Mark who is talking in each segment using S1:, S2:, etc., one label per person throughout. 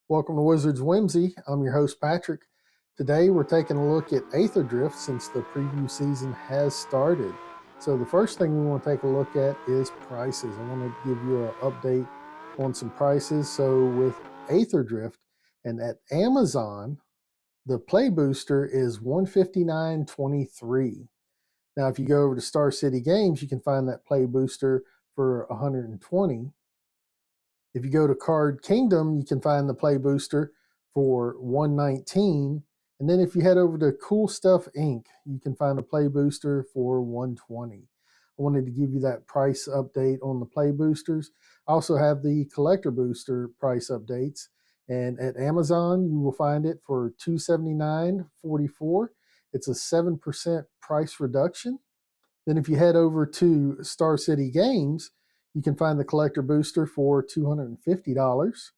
S1: Welcome to Wizards Whimsy. I'm your host, Patrick. Today we're taking a look at Aetherdrift since the preview season has started. So the first thing we want to take a look at is prices. I want to give you an update on some prices. So with Aetherdrift and at Amazon, the play booster is $159.23. Now if you go over to Starcitygames, you can find that play booster for $120. If you go to Card Kingdom, you can find the play booster for $119. And then if you head over to CoolStuffInc, you can find a play booster for $120. I wanted to give you that price update on the play boosters. I also have the collector booster price updates. And at Amazon, you will find it for $279.44. It's a 7% price reduction. Then if you head over to Starcitygames, you can find the collector booster for $250.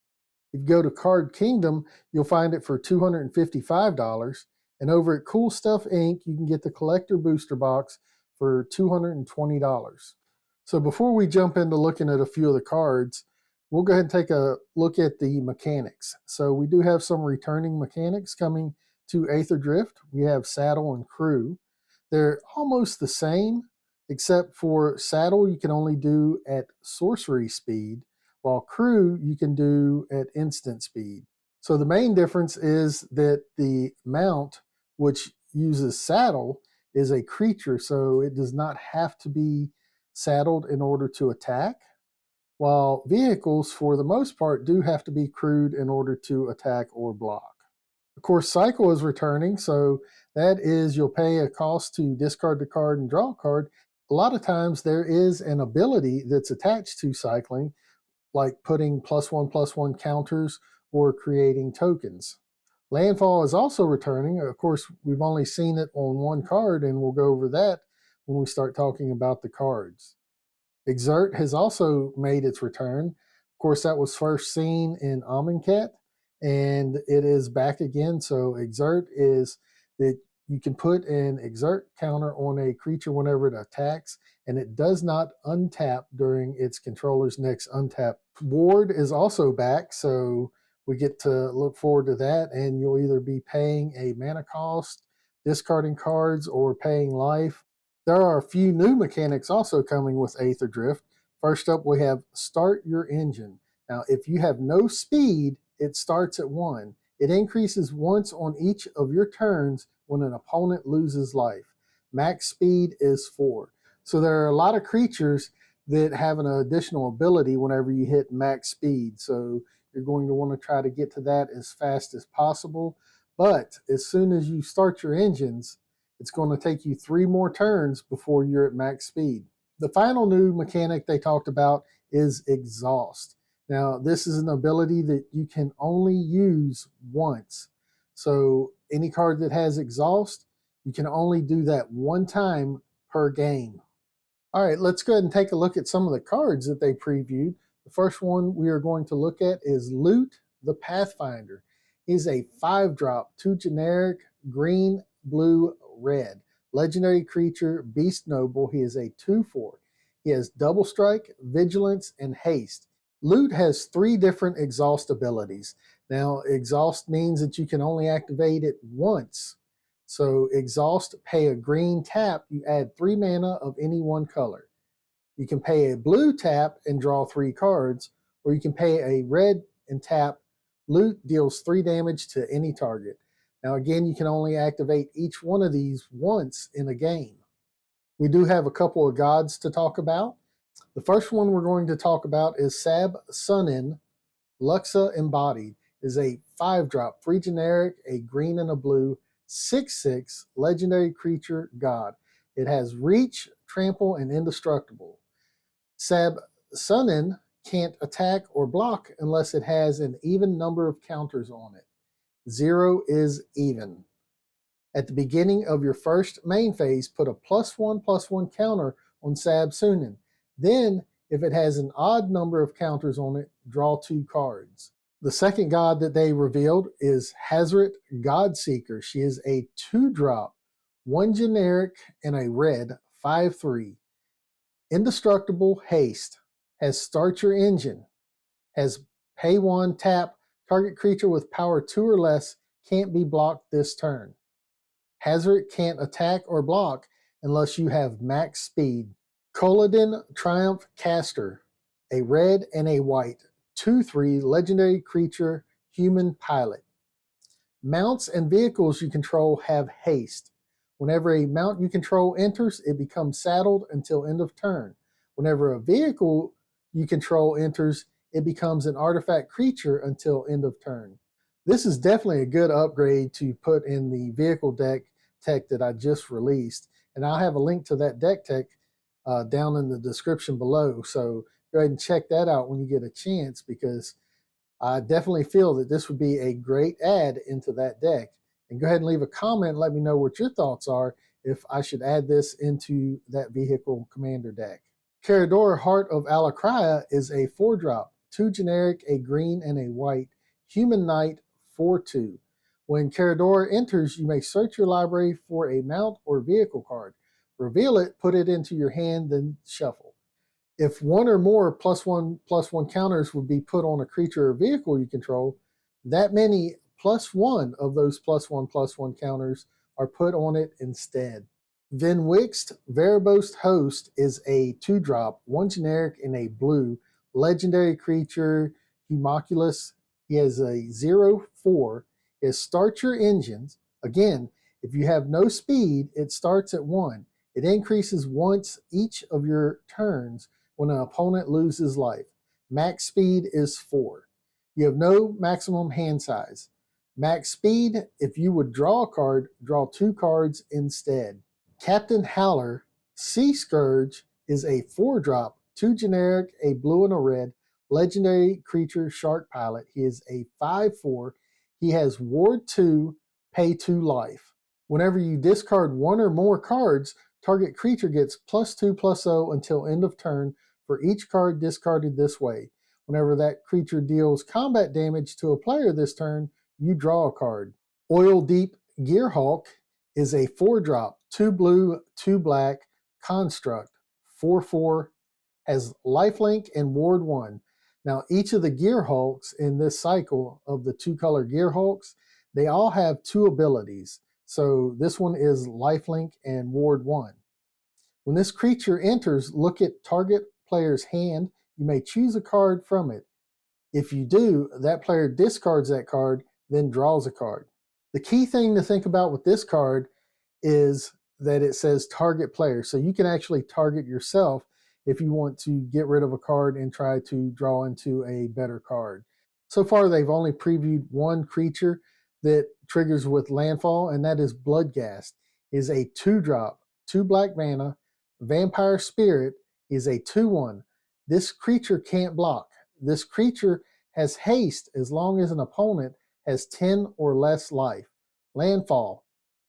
S1: If you go to Card Kingdom, you'll find it for $255. And over at CoolStuffInc, you can get the collector booster box for $220. So before we jump into looking at a few of the cards, we'll go ahead and take a look at the mechanics. So we do have some returning mechanics coming to Aetherdrift. We have Saddle and Crew. They're almost the same, except for Saddle you can only do at sorcery speed, while Crew you can do at instant speed. So the main difference is that the mount, which uses Saddle, is a creature, so it does not have to be saddled in order to attack, while vehicles, for the most part, do have to be crewed in order to attack or block. Of course, Cycle is returning, so that is you'll pay a cost to discard the card and draw a card. A lot of times there is an ability that's attached to cycling, like putting +1/+1 counters or creating tokens. Landfall is also returning. Of course, we've only seen it on one card, and we'll go over that when we start talking about the cards. Exert has also made its return. Of course, that was first seen in Amonkhet, and it is back again. So Exert is that you can put an Exert counter on a creature whenever it attacks, and it does not untap during its controller's next untap. Ward is also back, so we get to look forward to that, and you'll either be paying a mana cost, discarding cards, or paying life. There are a few new mechanics also coming with Aetherdrift. First up, we have Start Your Engine. Now, if you have no speed, it starts at 1. It increases once on each of your turns when an opponent loses life. Max speed is 4. So there are a lot of creatures that have an additional ability whenever you hit max speed. So you're going to want to try to get to that as fast as possible. But as soon as you start your engines, it's going to take you 3 more turns before you're at max speed. The final new mechanic they talked about is Exhaust. Now, this is an ability that you can only use once. So any card that has Exhaust, you can only do that one time per game. All right, let's go ahead and take a look at some of the cards that they previewed. The first one we are going to look at is Loot the Pathfinder. He's a 5-drop, 2 generic, green, blue, red. Legendary creature, Beast Noble. He is a 2/4. He has Double Strike, Vigilance, and Haste. Loot has 3 different Exhaust abilities. Now, Exhaust means that you can only activate it once. So Exhaust, pay a green tap, you add 3 mana of any one color. You can pay a blue tap and draw 3 cards, or you can pay a red and tap. Loot deals 3 damage to any target. Now again, you can only activate each one of these once in a game. We do have a couple of gods to talk about. The first one we're going to talk about is Sab Sunin, Luxa Embodied. Is a 5-drop, 3 generic, a green and a blue, 6/6 legendary creature god. It has Reach, Trample, and Indestructible. Sab Sunin can't attack or block unless it has an even number of counters on it. 0 is even. At the beginning of your first main phase, put a +1/+1 counter on Sab Sunin. Then, if it has an odd number of counters on it, draw 2 cards. The second god that they revealed is Hazoret Godseeker. She is a 2-drop, 1 generic, and a red, 5/3. Indestructible Haste, has Start Your Engine, has pay 1, tap, target creature with power 2 or less can't be blocked this turn. Hazard can't attack or block unless you have max speed. Colodin Triumph Caster, a red and a white, 2/3 legendary creature, human pilot. Mounts and vehicles you control have haste. Whenever a mount you control enters, it becomes saddled until end of turn. Whenever a vehicle you control enters, it becomes an artifact creature until end of turn. This is definitely a good upgrade to put in the vehicle deck tech that I just released. And I'll have a link to that deck tech down in the description below. So go ahead and check that out when you get a chance, because I definitely feel that this would be a great add into that deck. And go ahead and leave a comment and let me know what your thoughts are if I should add this into that vehicle commander deck. Carador Heart of Alakria is a 4-drop, 2 generic, a green, and a white, human knight, 4/2. When Carador enters, you may search your library for a mount or vehicle card. Reveal it, put it into your hand, then shuffle. If one or more +1/+1 counters would be put on a creature or vehicle you control, that many +1 of those +1/+1 counters are put on it instead. Venwixt Verbost Host is a 2-drop, 1 generic, and a blue, legendary creature, Humoculus. He has a 0/4. It Start Your Engines. Again, if you have no speed, it starts at 1. It increases once each of your turns when an opponent loses life. Max speed is 4. You have no maximum hand size. Max speed, if you would draw a card, draw 2 cards instead. Captain Howler Sea Scourge is a 4-drop, 2 generic, a blue and a red, legendary creature shark pilot. He is a 5/4. He has Ward 2, pay 2 life. Whenever you discard 1 or more cards, target creature gets +2/+0 until end of turn for each card discarded this way. Whenever that creature deals combat damage to a player this turn, you draw a card. Oil Deep Gearhulk is a 4-drop, 2 blue, 2 black construct, 4/4, has lifelink and ward 1. Now, each of the Gearhulks in this cycle of the 2-color Gearhulks, they all have 2 abilities. So this one is lifelink and ward 1. When this creature enters, look at target player's hand. You may choose a card from it. If you do, that player discards that card, then draws a card. The key thing to think about with this card is that it says target player. So you can actually target yourself if you want to get rid of a card and try to draw into a better card. So far, they've only previewed 1 creature that triggers with landfall, and that is Bloodghast. It is a 2-drop, 2 black mana, Vampire Spirit is a 2/1. This creature can't block. This creature has haste as long as an opponent has 10 or less life. Landfall.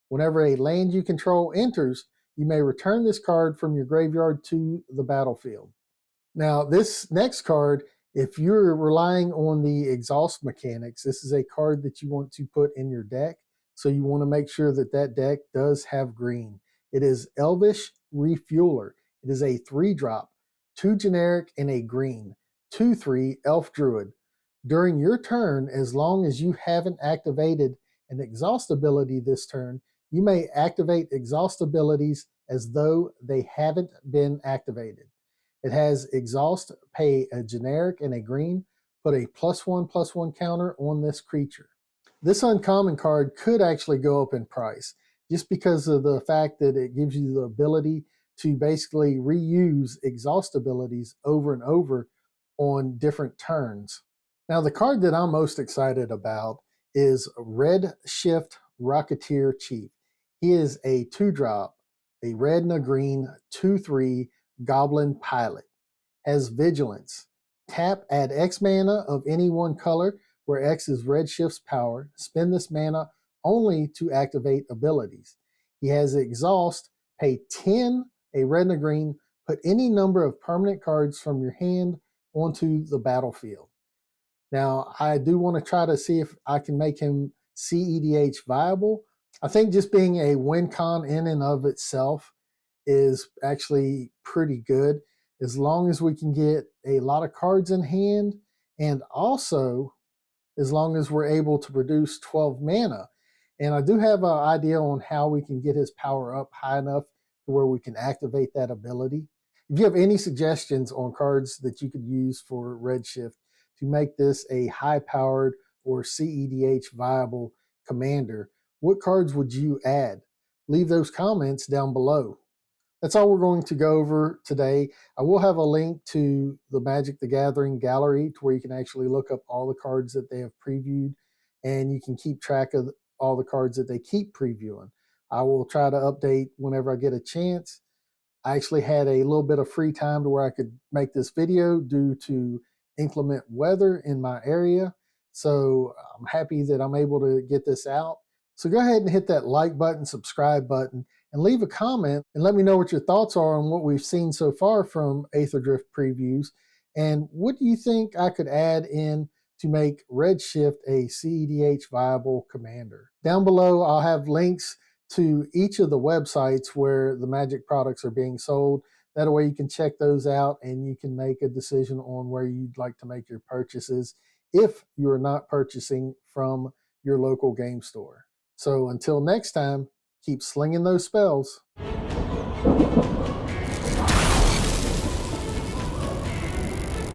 S1: Whenever a land you control enters, you may return this card from your graveyard to the battlefield. Now, this next card, if you're relying on the exhaust mechanics, this is a card that you want to put in your deck. So you want to make sure that that deck does have green. It is Elvish Refueler. It is a 3-drop, 2 generic, and a green, 2/3 Elf Druid. During your turn, as long as you haven't activated an exhaust ability this turn, you may activate exhaust abilities as though they haven't been activated. It has exhaust, pay a generic and a green, put a +1/+1 counter on this creature. This uncommon card could actually go up in price just because of the fact that it gives you the ability to basically reuse exhaust abilities over and over on different turns. Now, the card that I'm most excited about is Red Shift Rocketeer Chief. He is a 2-drop, a red and a green, 2/3 Goblin Pilot. Has Vigilance. Tap, add X mana of any one color, where X is Red Shift's power. Spend this mana only to activate abilities. He has Exhaust, pay 10, a red and a green, put any number of permanent cards from your hand onto the battlefield. Now, I do want to try to see if I can make him CEDH viable. I think just being a win con in and of itself is actually pretty good. as long as we can get a lot of cards in hand, and also as long as we're able to produce 12 mana. And I do have an idea on how we can get his power up high enough to where we can activate that ability. If you have any suggestions on cards that you could use for Redshift to make this a high-powered or CEDH viable commander, what cards would you add? Leave those comments down below. That's all we're going to go over today. I will have a link to the Magic the Gathering gallery to where you can actually look up all the cards that they have previewed, and you can keep track of all the cards that they keep previewing. I will try to update whenever I get a chance. I actually had a little bit of free time to where I could make this video due to inclement weather in my area. So I'm happy that I'm able to get this out. So go ahead and hit that like button, subscribe button, and leave a comment and let me know what your thoughts are on what we've seen so far from Aetherdrift Previews. And what do you think I could add in to make Redshift a CEDH viable commander? Down below, I'll have links to each of the websites where the Magic products are being sold. That way you can check those out and you can make a decision on where you'd like to make your purchases if you're not purchasing from your local game store. So until next time, keep slinging those spells.